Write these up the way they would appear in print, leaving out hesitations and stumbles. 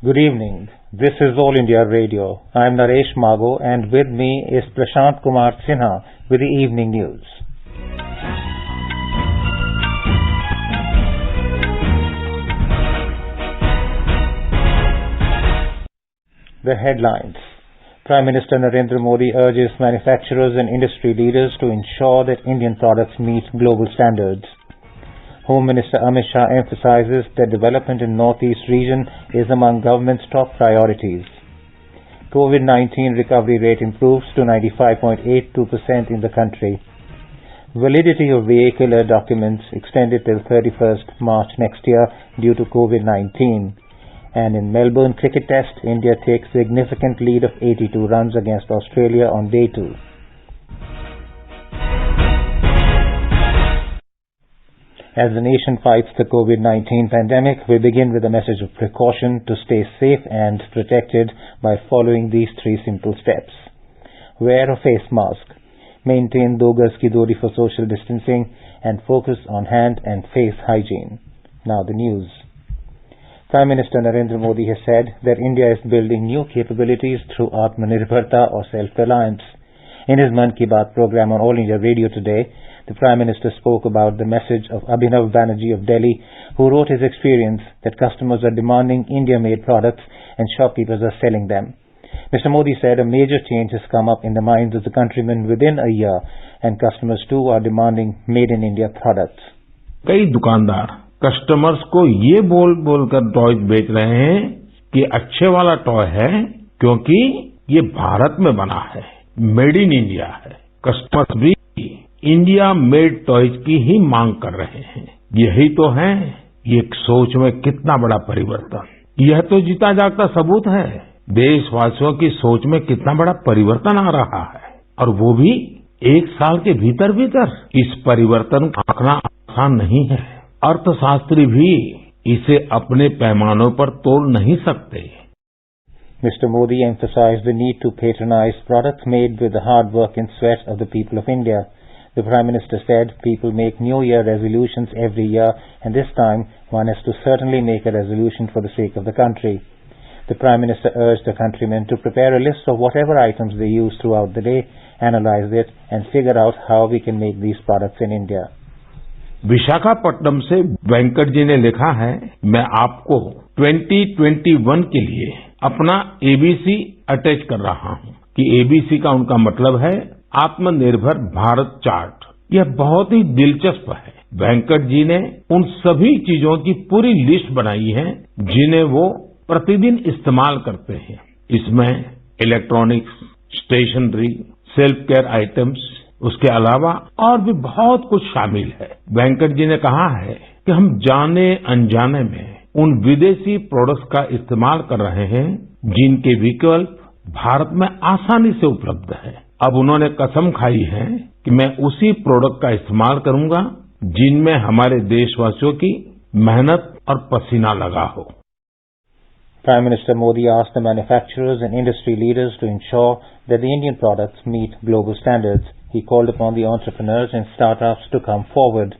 Good evening. This is All India Radio. I am Naresh Mago and with me is Prashant Kumar Sinha with the evening news. The headlines. Prime Minister Narendra Modi urges manufacturers and industry leaders to ensure that Indian products meet global standards. Home Minister Amit Shah emphasizes that development in Northeast region is among government's top priorities. COVID-19 recovery rate improves to 95.82% in the country. Validity of vehicular documents extended till 31st March next year due to COVID-19. And in Melbourne Cricket Test, India takes significant lead of 82 runs against Australia on day 2. As the nation fights the COVID-19 pandemic, we begin with a message of precaution to stay safe and protected by following these 3 simple steps. Wear a face mask, maintain 2 gaz ki duri for social distancing, and focus on hand and face hygiene. Now the news. Prime Minister Narendra Modi has said that India is building new capabilities through Atmanirbharta or self-reliance. In his Mann Ki Baat program on All India Radio today, the Prime Minister spoke about the message of Abhinav Banerjee of Delhi, who wrote his experience that customers are demanding India-made products and shopkeepers are selling them. Mr. Modi said a major change has come up in the minds of the countrymen within a year, and customers too are demanding made-in-India products. कई दुकानदार customers को ये बोल कर toy बेच रहे हैं कि अच्छे वाला टॉय है क्योंकि ये भारत में बना है, मेड इन इंडिया है. कस्टमर्स भी इंडिया मेड टॉयज की ही मांग कर रहे हैं. यही तो है ये सोच में कितना बड़ा परिवर्तन. यह तो जीता जागता सबूत है. देशवासियों की सोच में कितना बड़ा परिवर्तन आ रहा है और वो भी 1 साल के भीतर. इस परिवर्तन को आंकना आसान नहीं है. अर्थशास्त्री भी इसे अपने पैमानों पर तोल नहीं सकते. Mr. Modi emphasized the need to patronize products made with the hard work and sweat of the people of India. The Prime Minister said people make New Year resolutions every year, and this time one has to certainly make a resolution for the sake of the country. The Prime Minister urged the countrymen to prepare a list of whatever items they use throughout the day, analyze it, and figure out how we can make these products in India. Visakhapatnam से वेंकट जी ने लिखा है, मैं आपको 2021 के लिए अपना ABC attach कर रहा हूं कि एबीसी का उनका मतलब है आत्मनिर्भर भारत चार्ट. यह बहुत ही दिलचस्प है. वेंकट जी ने उन सभी चीजों की पूरी लिस्ट बनाई है जिन्हें वो प्रतिदिन इस्तेमाल करते हैं. इसमें electronics, stationery, self care items, उसके अलावा और भी बहुत कुछ शामिल है. वेंकट जी ने कहा है कि हम जाने अनजाने में उन विदेशी प्रोडक्ट्स का इस्तेमाल कर रहे हैं जिनके विकल्प भारत में आसानी से उपलब्ध है. अब उन्होंने कसम खाई है कि मैं उसी प्रोडक्ट का इस्तेमाल करूंगा जिनमें हमारे देशवासियों की मेहनत और पसीना लगा हो. Prime Minister Modi asked the manufacturers and industry leaders to ensure that the Indian products meet global standards. He called upon the entrepreneurs and startups to come forward.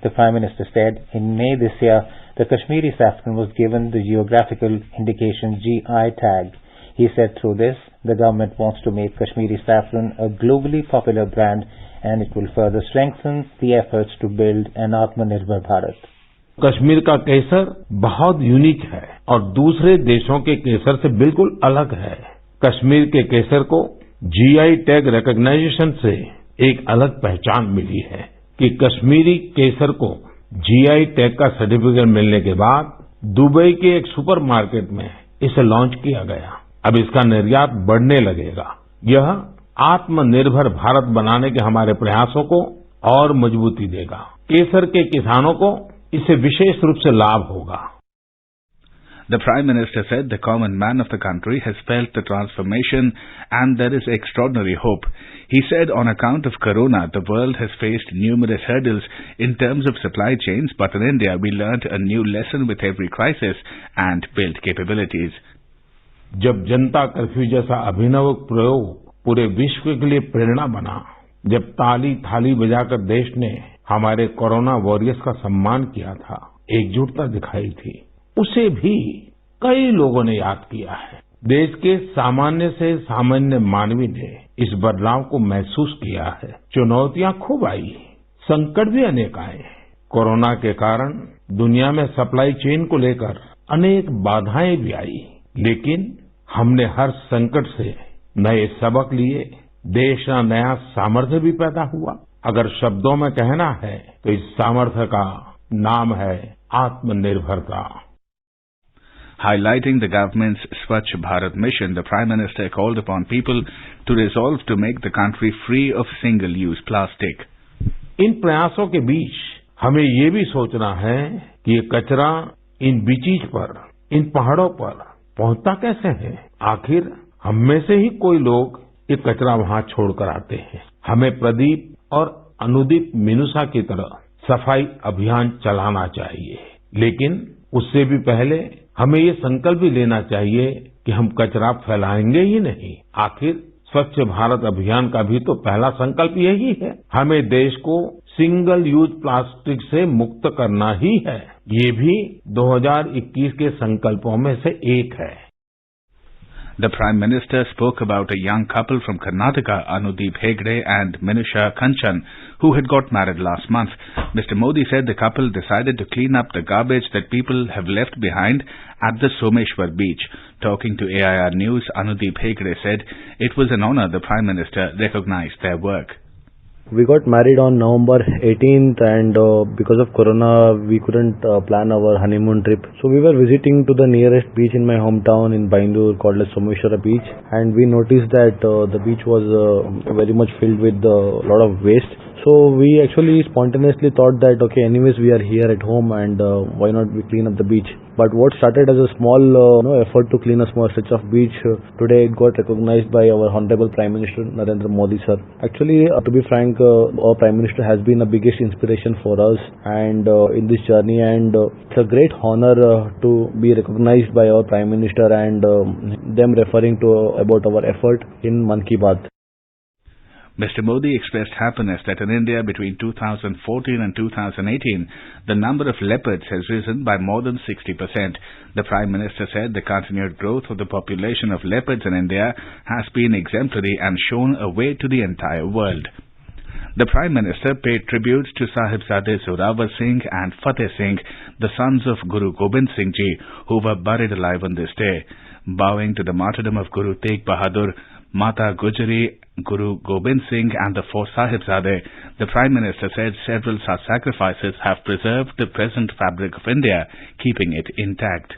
The Prime Minister said in May this year, the Kashmiri saffron was given the geographical indication GI tag. He said through this, the government wants to make Kashmiri saffron a globally popular brand, and it will further strengthen the efforts to build an Atmanirbhar Bharat. Kashmir का केसर बहुत unique है और दूसरे देशों के केसर से बिल्कुल अलग है. कश्मीर के केसर को जीआई टैग रिकॉग्नाइजेशन से एक अलग पहचान मिली है कि कश्मीरी केसर को जीआई टैग का सर्टिफिकेट मिलने के बाद दुबई के एक सुपर मार्केट में इसे लॉन्च किया गया. अब इसका निर्यात बढ़ने लगेगा. यह आत्मनिर्भर भारत बनाने के हमारे प्रयासों को और मजबूती देगा. केसर के किसानों को इससे विशेष रूप से लाभ होगा. The Prime Minister said the common man of the country has felt the transformation and there is extraordinary hope. He said on account of Corona, the world has faced numerous hurdles in terms of supply chains, but in India we learnt a new lesson with every crisis and built capabilities. जब जनता curfew जैसा अभिनव प्रयोग पूरे विश्व के लिए प्रेरणा बना, जब ताली थाली बजाकर देश ने हमारे कोरोना वॉरियर्स का सम्मान किया था, एकजुटता दिखाई थी, उसे भी कई लोगों ने याद किया है। देश के सामान्य से सामान्य मानवी ने इस बदलाव को महसूस किया है। चुनौतियां खूब आई, संकट भी अनेक आए। कोरोना के कारण दुनिया में सप्लाई चेन को लेकर अनेक बाधाएं भी आई, लेकिन हमने हर संकट से नए सबक लिए। देश का नया सामर्थ्य भी पैदा हुआ। अगर शब्दों में कहना है तो इस सामर्थ्य का नाम है आत्मनिर्भरता। Highlighting the government's Swachh Bharat mission, the Prime Minister called upon people to resolve to make the country free of single-use plastic. इन प्रयासों के बीच हमें ये भी सोचना है कि ये कचरा इन बीचीज पर, इन पहाड़ों पर पहुंचता कैसे है। आखिर हम में से ही कोई लोग ये कचरा वहां छोड़कर आते हैं। हमें प्रदीप और अनुदीप मिनुषा की तरह सफाई अभियान चलाना चाहिए, लेकिन उससे भी पहले हमें ये संकल्प भी लेना चाहिए कि हम कचरा फैलाएंगे ही नहीं। आखिर स्वच्छ भारत अभियान का भी तो पहला संकल्प यही है। हमें देश को सिंगल यूज प्लास्टिक से मुक्त करना ही है। ये भी 2021 के संकल्पों में से एक है। The Prime Minister spoke about a young couple from Karnataka, Anudeep Hegde and Minusha Kanchan, who had got married last month. Mr. Modi said the couple decided to clean up the garbage that people have left behind at the Someshwar beach. Talking to AIR News, Anudeep Hegde said it was an honor the Prime Minister recognized their work. We got married on November 18th and because of Corona we couldn't plan our honeymoon trip. So we were visiting to the nearest beach in my hometown in Baindur called as Someshwara beach, and we noticed that the beach was very much filled with a lot of waste. So we actually spontaneously thought that okay, anyways we are here at home and why not we clean up the beach. But what started as a small effort to clean a small stretch of beach, today it got recognized by our Honorable Prime Minister Narendra Modi sir. Actually, to be frank, our Prime Minister has been the biggest inspiration for us and in this journey, and it's a great honor to be recognized by our Prime Minister and them referring to about our effort in Mann Ki Baat. Mr. Modi expressed happiness that in India between 2014 and 2018, the number of leopards has risen by more than 60%. The Prime Minister said the continued growth of the population of leopards in India has been exemplary and shown a way to the entire world. The Prime Minister paid tribute to Sahibzade Zorawar Singh and Fateh Singh, the sons of Guru Gobind Singh Ji, who were buried alive on this day. Bowing to the martyrdom of Guru Tegh Bahadur, Mata Gujari, Guru Gobind Singh and the four Sahibzade, the Prime Minister said several such sacrifices have preserved the present fabric of India, keeping it intact.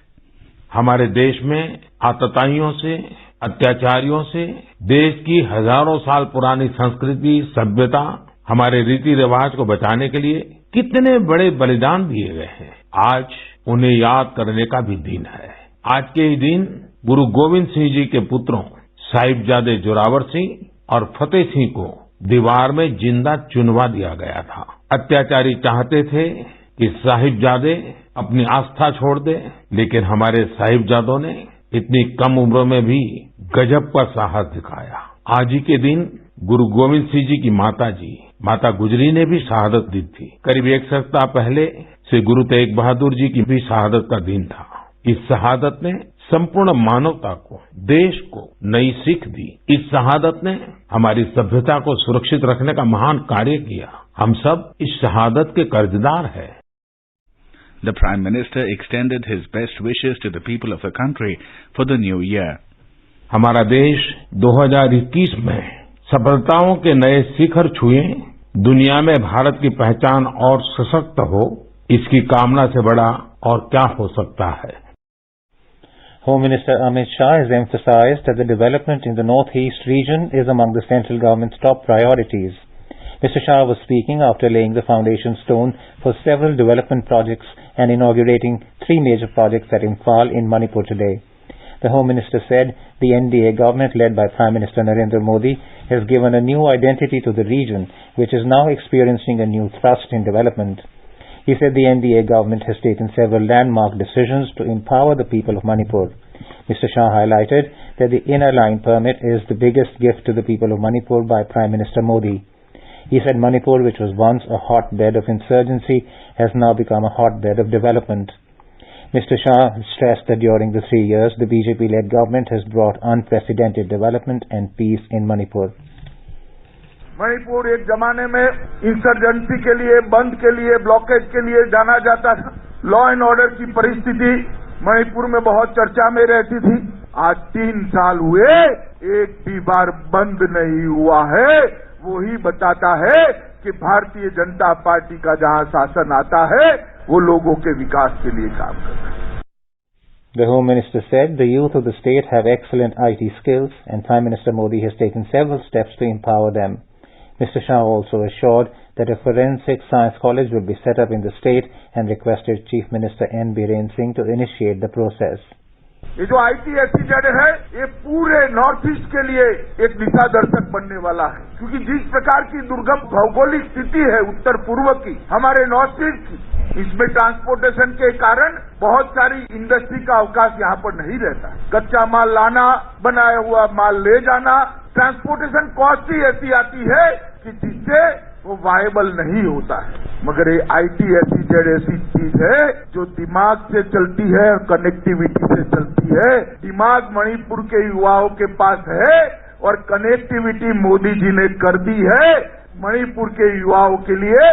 हमारे देश में आतताइयों से, अत्याचारियों से देश की हजारों साल पुरानी संस्कृति, सभ्यता, हमारे रीति रिवाज को बचाने के लिए कितने बड़े बलिदान दिए गए हैं। आज उन्हें याद करने का भी दिन है। आज के ही दिन गुरु गोविंद सिंह जी के पुत्रों साहिबजादे जोरावर सिंह और फतेह सिंह को दीवार में जिंदा चुनवा दिया गया था। अत्याचारी चाहते थे कि साहिबजादे अपनी आस्था छोड़ दे, लेकिन हमारे साहिबजादों ने इतनी कम उम्र में भी गजब का साहस दिखाया। आज ही के दिन गुरु गोविंद सिंह जी की माता गुजरी ने भी शहादत दी थी। करीब एक सप्ताह पहले श्री गुरु तेग बहादुर जी की भी शहादत का दिन था। इस शहादत ने संपूर्ण मानवता को, देश को नई सीख दी। इस शहादत ने हमारी सभ्यता को सुरक्षित रखने का महान कार्य किया। हम सब इस शहादत के कर्जदार हैं। The Prime Minister extended his best wishes to the people of the country for the new year. हमारा देश 2021 में सफलताओं के नए शिखर छुए, दुनिया में भारत की पहचान और सशक्त हो, इसकी कामना से बड़ा और क्या हो सकता है। Home Minister Amit Shah has emphasized that the development in the Northeast region is among the central government's top priorities. Mr. Shah was speaking after laying the foundation stone for several development projects and inaugurating 3 major projects at Imphal in Manipur today. The Home Minister said the NDA government led by Prime Minister Narendra Modi has given a new identity to the region, which is now experiencing a new thrust in development. He said the NDA government has taken several landmark decisions to empower the people of Manipur. Mr. Shah highlighted that the inner line permit is the biggest gift to the people of Manipur by Prime Minister Modi. He said Manipur, which was once a hotbed of insurgency, has now become a hotbed of development. Mr. Shah stressed that during the 3 years, the BJP-led government has brought unprecedented development and peace in Manipur. Manipur एक जमाने में insurgency के लिए, बंद के लिए, blockage के लिए जाना जाता था। लॉ एंड ऑर्डर की परिस्थिति मणिपुर में बहुत चर्चा में रहती थी। आज 3 साल हुए, एक भी बार बंद नहीं हुआ है। वो ही बताता है कि भारतीय जनता पार्टी का जहां शासन आता है, वो लोगों के विकास के लिए काम करता है। The Home Minister said the youth of the state have excellent IT skills and Prime Minister Modi has taken several steps to empower them. Mr. Shah also assured that a forensic science college will be set up in the state and requested Chief Minister N. Biren Singh to initiate the process. ये जो ITSC है, ये पूरे north east के लिए एक दिशा दर्शक बनने वाला है, क्योंकि जिस प्रकार की दुर्गम भौगोलिक स्थिति है उत्तर पूर्व की, हमारे नॉर्थ ईस्ट की, इसमें ट्रांसपोर्टेशन के कारण बहुत सारी इंडस्ट्री का अवकाश यहाँ पर नहीं रहता। कच्चा माल लाना, बनाया हुआ माल ले जाना, ट्रांसपोर्टेशन कॉस्ट ही ऐसी आती है कि जिससे वो वायबल नहीं होता है। मगर ये ITSC ऐसी चीज है जो दिमाग से चलती है और कनेक्टिविटी से चलती है। दिमाग मणिपुर के युवाओं के पास है और कनेक्टिविटी मोदी जी ने कर दी है। मणिपुर के युवाओं के लिए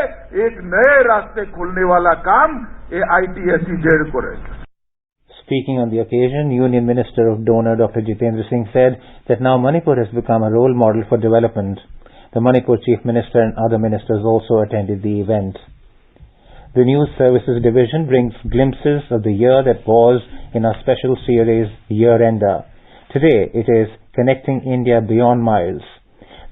एक नए रास्ते खोलने वाला काम ये ITSC को रहेगा। Speaking on the occasion, Union Minister of Donor Dr. Jitendra Singh said that now Manipur has become a role model for development. The Manipur Chief Minister and other ministers also attended the event. The News Services Division brings glimpses of the year that was in our special series Year Ender. Today it is Connecting India Beyond Miles.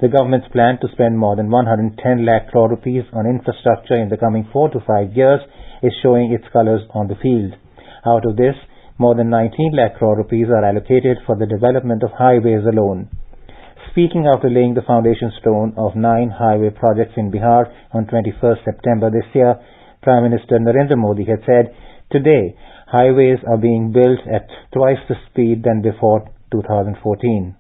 The government's plan to spend more than 110 lakh crore rupees on infrastructure in the coming 4 to 5 years is showing its colours on the field. Out of this, more than 19 lakh crore rupees are allocated for the development of highways alone. Speaking after laying the foundation stone of 9 highway projects in Bihar on 21st September this year, Prime Minister Narendra Modi had said, "Today, highways are being built at twice the speed than before 2014.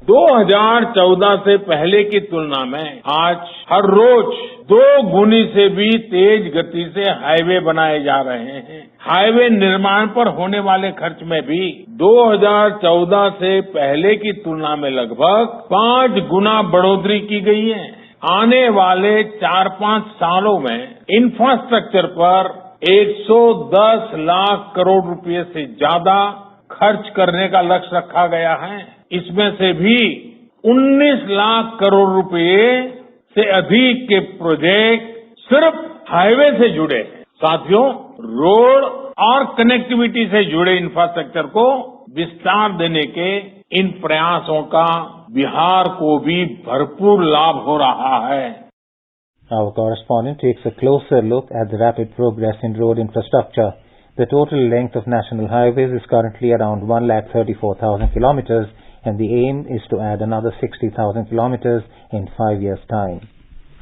2014 से पहले की तुलना में आज हर रोज 2 गुनी से भी तेज गति से हाईवे बनाए जा रहे हैं। हाईवे निर्माण पर होने वाले खर्च में भी 2014 से पहले की तुलना में लगभग 5 गुना बढ़ोतरी की गई है। आने वाले 4-5 सालों में इंफ्रास्ट्रक्चर पर 110 लाख करोड़ रुपए से ज्यादा खर्च करने का लक्ष्य रखा गया है। इसमें से भी 19 लाख करोड़ रुपए से अधिक के प्रोजेक्ट सिर्फ हाईवे से जुड़े हैं। साथियों, रोड और कनेक्टिविटी से जुड़े इंफ्रास्ट्रक्चर को विस्तार देने के इन प्रयासों का बिहार को भी भरपूर लाभ हो रहा है। Our correspondent takes a closer look at the rapid progress in road infrastructure. The total length of national highways is currently around 134,000 kilometers, and the aim is to add another 60,000 kilometers in 5 years' time.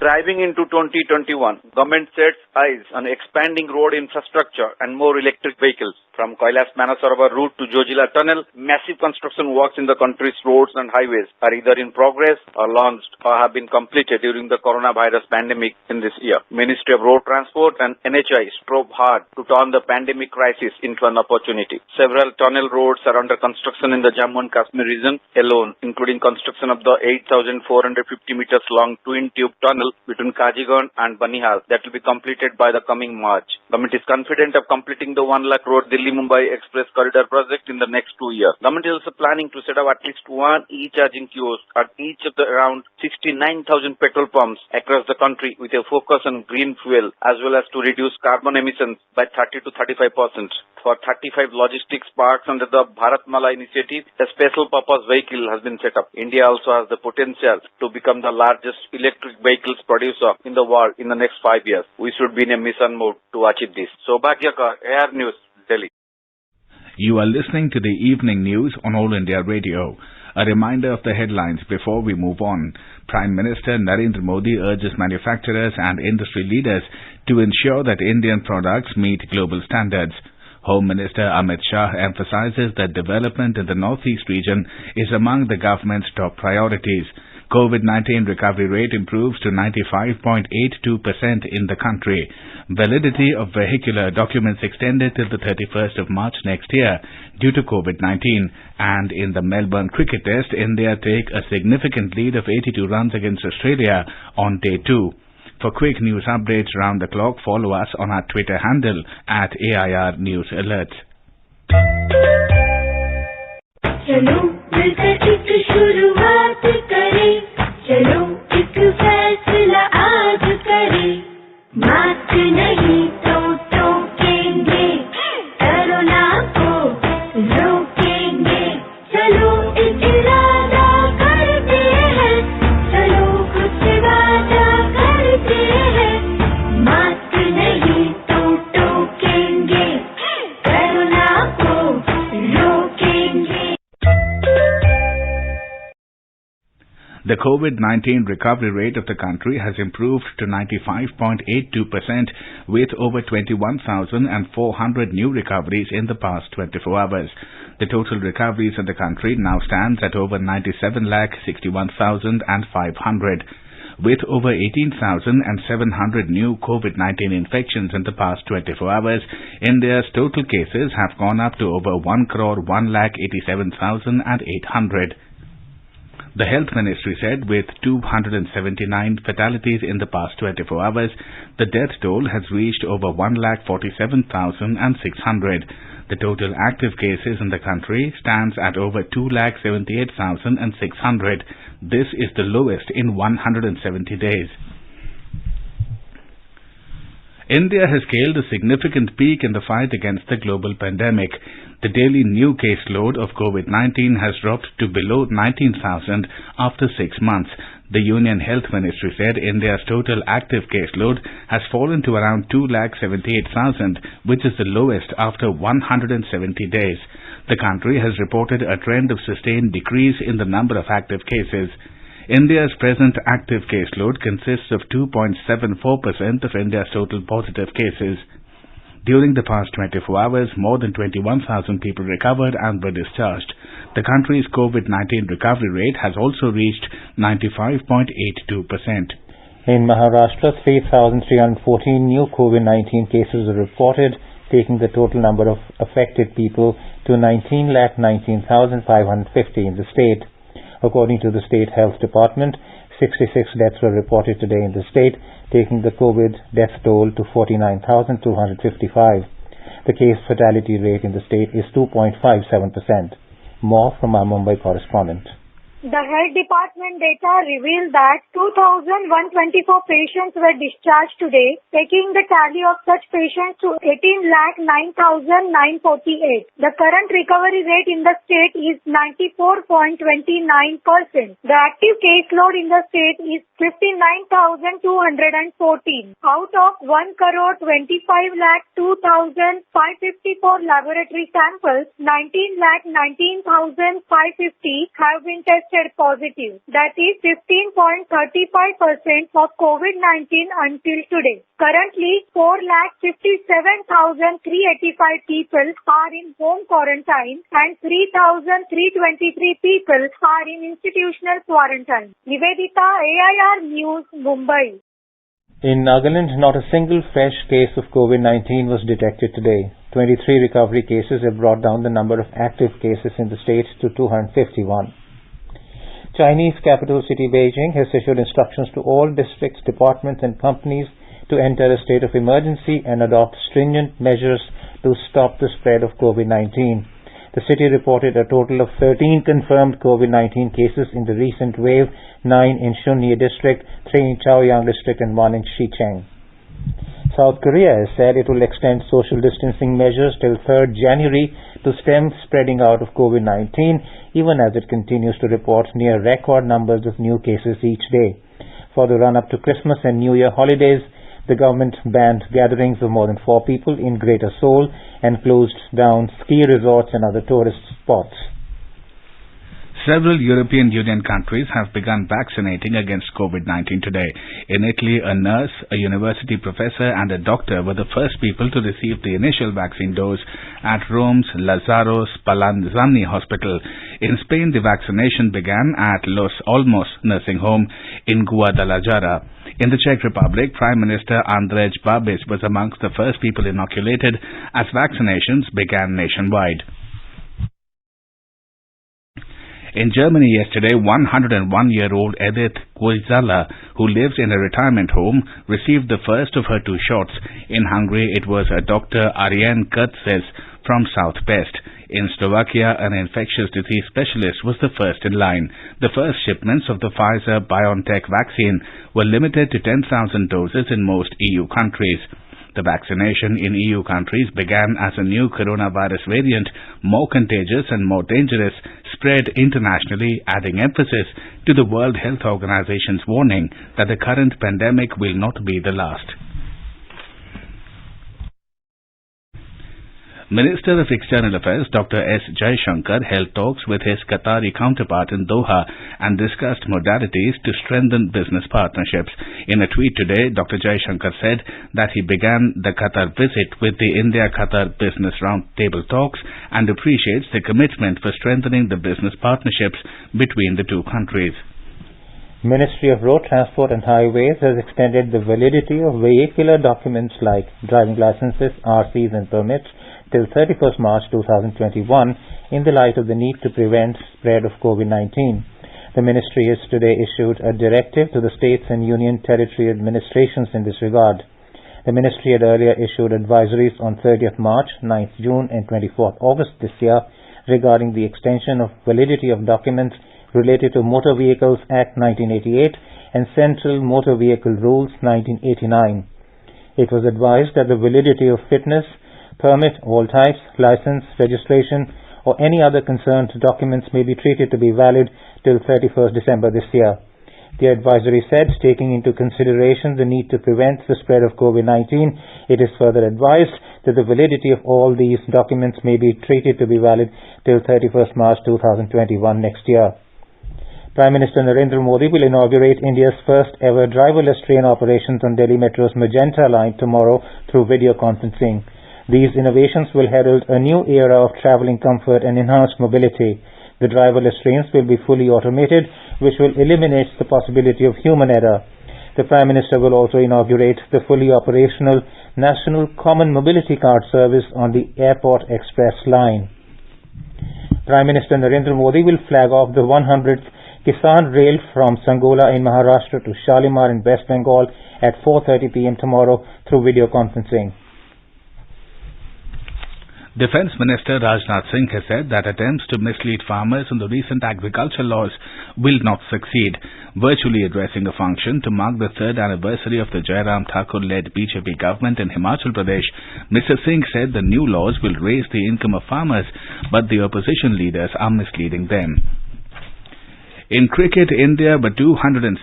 Driving into 2021, government sets eyes on expanding road infrastructure and more electric vehicles. From Kailash Manasarovar route to Jojila Tunnel, massive construction works in the country's roads and highways are either in progress or launched or have been completed during the coronavirus pandemic in this year. Ministry of Road Transport and NHI strove hard to turn the pandemic crisis into an opportunity. Several tunnel roads are under construction in the Jammu and Kashmir region alone, including construction of the 8,450 meters long twin tube tunnel between Kajigan and Banihal that will be completed by the coming March. Government is confident of completing the 1 lakh crore Delhi-Mumbai Express Corridor project in the next 2 years. Government is also planning to set up at least 1 e-charging kiosk at each of the around 69,000 petrol pumps across the country with a focus on green fuel as well as to reduce carbon emissions by 30 to 35%. For 35 logistics parks under the Bharatmala initiative, a special purpose vehicle has been set up. India also has the potential to become the largest electric vehicles producer in the world in the next 5 years. We should be in a mission mode to achieve this. Sobhagyakar, Air News, Delhi. You are listening to the evening news on All India Radio. A reminder of the headlines before we move on. Prime Minister Narendra Modi urges manufacturers and industry leaders to ensure that Indian products meet global standards. Home Minister Amit Shah emphasizes that development in the Northeast region is among the government's top priorities. COVID-19 recovery rate improves to 95.82% in the country. Validity of vehicular documents extended till the 31st of March next year due to COVID-19. And in the Melbourne cricket test, India take a significant lead of 82 runs against Australia on day 2. For quick news updates round the clock, follow us on our Twitter handle at AIR News Alert. चलो मिलकर एक शुरुआत करें, चलो एक फैसला आज करें, मास्क नहीं तो टोकेंगे, कोरोना को रोकेंगे, चलो एक इरादा करते हैं, चलो कुछ वादा करते हैं, मास्क नहीं तो टोकेंगे, कोरोना को रोकेंगे. The COVID-19 recovery rate of the country has improved to 95.82% with over 21,400 new recoveries in the past 24 hours. The total recoveries in the country now stands at over 97,61,500. With over 18,700 new COVID-19 infections in the past 24 hours, India's total cases have gone up to over 1,187,800. The Health Ministry said with 279 fatalities in the past 24 hours, the death toll has reached over 1,47,600. The total active cases in the country stands at over 2,78,600. This is the lowest in 170 days. India has scaled a significant peak in the fight against the global pandemic. The daily new caseload of COVID-19 has dropped to below 19,000 after 6 months. The Union Health Ministry said India's total active caseload has fallen to around 2,78,000, which is the lowest after 170 days. The country has reported a trend of sustained decrease in the number of active cases. India's present active caseload consists of 2.74% of India's total positive cases. During the past 24 hours, more than 21,000 people recovered and were discharged. The country's COVID-19 recovery rate has also reached 95.82%. In Maharashtra, 3,314 new COVID-19 cases were reported, taking the total number of affected people to 19,19,550 in the state. According to the State Health Department, 66 deaths were reported today in the state, taking the COVID death toll to 49,255. The case fatality rate in the state is 2.57%. More from our Mumbai correspondent. The Health Department data revealed that 2,124 patients were discharged today, taking the tally of such patients to 18,09,948. The current recovery rate in the state is 94.29%. The active caseload in the state is 59,214. Out of 1,25,02,554 laboratory samples, 19,19,550 have been tested positive. That is 15.35% of COVID-19 until today. Currently, 4,57,385 people are in home quarantine and 3,323 people are in institutional quarantine. Nivedita, AIR News, Mumbai. In Nagaland, not a single fresh case of COVID-19 was detected today. 23 recovery cases have brought down the number of active cases in the state to 251. Chinese capital city Beijing has issued instructions to all districts, departments and companies to enter a state of emergency and adopt stringent measures to stop the spread of COVID-19. The city reported a total of 13 confirmed COVID-19 cases in the recent wave, 9 in Shunye district, 3 in Chaoyang district and 1 in Xicheng. South Korea has said it will extend social distancing measures till 3rd January to stem spreading out of COVID-19, even as it continues to report near record numbers of new cases each day. For the run-up to Christmas and New Year holidays, the government banned gatherings of more than 4 people in Greater Seoul and closed down ski resorts and other tourist spots. Several European Union countries have begun vaccinating against COVID-19 today. In Italy, a nurse, a university professor and a doctor were the first people to receive the initial vaccine dose at Rome's Lazzaro Spallanzani Hospital. In Spain, the vaccination began at Los Olmos nursing home in Guadalajara. In the Czech Republic, Prime Minister Andrej Babiš was amongst the first people inoculated as vaccinations began nationwide. In Germany yesterday, 101-year-old Edith Guizala, who lives in a retirement home, received the first of her 2 shots. In Hungary, it was a Dr. Ariane Kurtzes from South Pest. In Slovakia, an infectious disease specialist was the first in line. The first shipments of the Pfizer-BioNTech vaccine were limited to 10,000 doses in most EU countries. The vaccination in EU countries began as a new coronavirus variant, more contagious and more dangerous, spread internationally, adding emphasis to the World Health Organization's warning that the current pandemic will not be the last. Minister of External Affairs Dr. S. Jaishankar held talks with his Qatari counterpart in Doha and discussed modalities to strengthen business partnerships. In a tweet today, Dr. Jaishankar said that he began the Qatar visit with the India-Qatar Business Roundtable talks and appreciates the commitment for strengthening the business partnerships between the two countries. Ministry of Road Transport and Highways has extended the validity of vehicular documents like driving licenses, RCs and permits till 31st March 2021 in the light of the need to prevent spread of COVID-19. The ministry has today issued a directive to the states and union territory administrations in this regard. The ministry had earlier issued advisories on 30th March, 9th June and 24th August this year regarding the extension of validity of documents related to Motor Vehicles Act 1988 and Central Motor Vehicle Rules 1989. It was advised that the validity of fitness, permit, all types, license, registration, or any other concerned documents may be treated to be valid till 31st December this year. The advisory said, taking into consideration the need to prevent the spread of COVID-19, it is further advised that the validity of all these documents may be treated to be valid till 31st March 2021 next year. Prime Minister Narendra Modi will inaugurate India's first ever driverless train operations on Delhi Metro's Magenta line tomorrow through video conferencing. These innovations will herald a new era of travelling comfort and enhanced mobility. The driverless trains will be fully automated, which will eliminate the possibility of human error. The Prime Minister will also inaugurate the fully operational National Common Mobility Card service on the Airport Express line. Prime Minister Narendra Modi will flag off the 100th Kisan Rail from Sangola in Maharashtra to Shalimar in West Bengal at 4:30 p.m. tomorrow through video conferencing. Defence Minister Rajnath Singh has said that attempts to mislead farmers on the recent agriculture laws will not succeed. Virtually addressing a function to mark the 3rd anniversary of the Jairam Thakur-led BJP government in Himachal Pradesh, Mr. Singh said the new laws will raise the income of farmers, but the opposition leaders are misleading them. In cricket, India were 277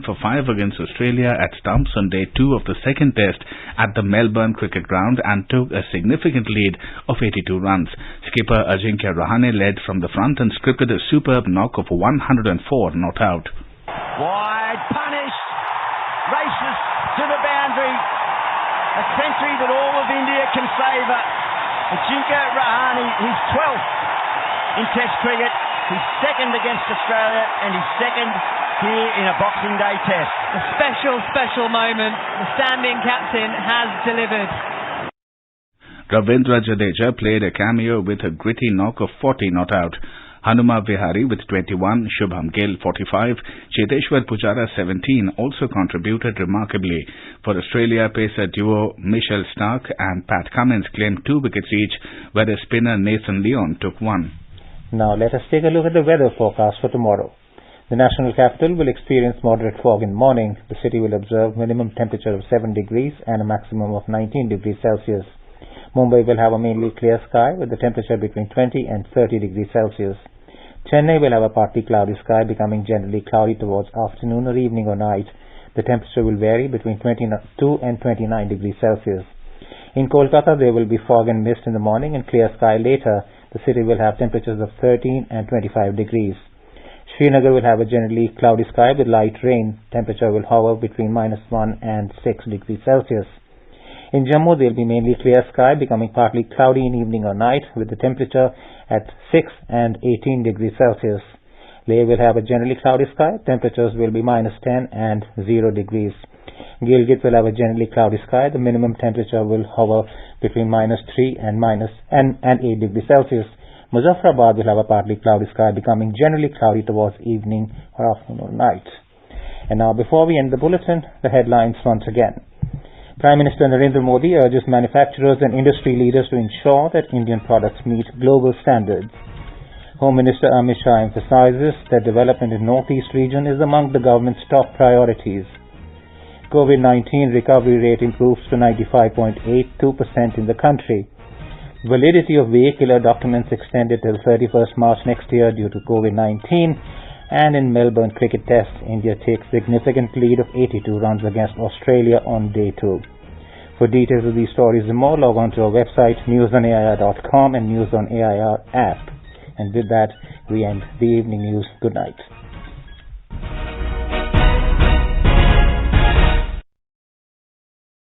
for 5 against Australia at stumps on day 2 of the second test at the Melbourne Cricket Ground and took a significant lead of 82 runs. Skipper Ajinkya Rahane led from the front and scripted a superb knock of 104 not out. Wide punish, races to the boundary, a century that all of India can savour. Ajinkya Rahane, his 12th in Test cricket. He's second against Australia and he's second here in a Boxing Day test. A special moment. The standing captain has delivered. Ravindra Jadeja played a cameo with a gritty knock of 40 not out. Hanuma Vihari with 21, Shubham Gill 45, Cheteshwar Pujara 17 also contributed remarkably. For Australia, pacer duo Michelle Stark and Pat Cummins claimed 2 wickets each, whereas spinner Nathan Lyon took 1. Now let us take a look at the weather forecast for tomorrow. The national capital will experience moderate fog in the morning. The city will observe minimum temperature of 7 degrees and a maximum of 19 degrees Celsius. Mumbai will have a mainly clear sky with the temperature between 20 and 30 degrees Celsius. Chennai will have a partly cloudy sky becoming generally cloudy towards afternoon or evening or night. The temperature will vary between 22 and 29 degrees Celsius. In Kolkata there will be fog and mist in the morning and clear sky later. The city will have temperatures of 13 and 25 degrees. Srinagar will have a generally cloudy sky with light rain. Temperature will hover between -1 and 6 degrees Celsius. In Jammu, there will be mainly clear sky, becoming partly cloudy in evening or night, with the temperature at 6 and 18 degrees Celsius. Leh will have a generally cloudy sky. Temperatures will be -10 and 0 degrees. Gilgit will have a generally cloudy sky. The minimum temperature will hover between -3 and 8 degrees Celsius. Muzaffarabad will have a partly cloudy sky, becoming generally cloudy towards evening or afternoon or night. And now, before we end the bulletin, the headlines once again. Prime Minister Narendra Modi urges manufacturers and industry leaders to ensure that Indian products meet global standards. Home Minister Amit Shah emphasizes that development in Northeast region is among the government's top priorities. COVID-19 recovery rate improves to 95.82% in the country. Validity of vehicular documents extended till 31st March next year due to COVID-19. And in Melbourne cricket test, India takes significant lead of 82 runs against Australia on day 2. For details of these stories and more, log on to our website newsonair.com and News on AIR app. And with that, we end the evening news. Good night.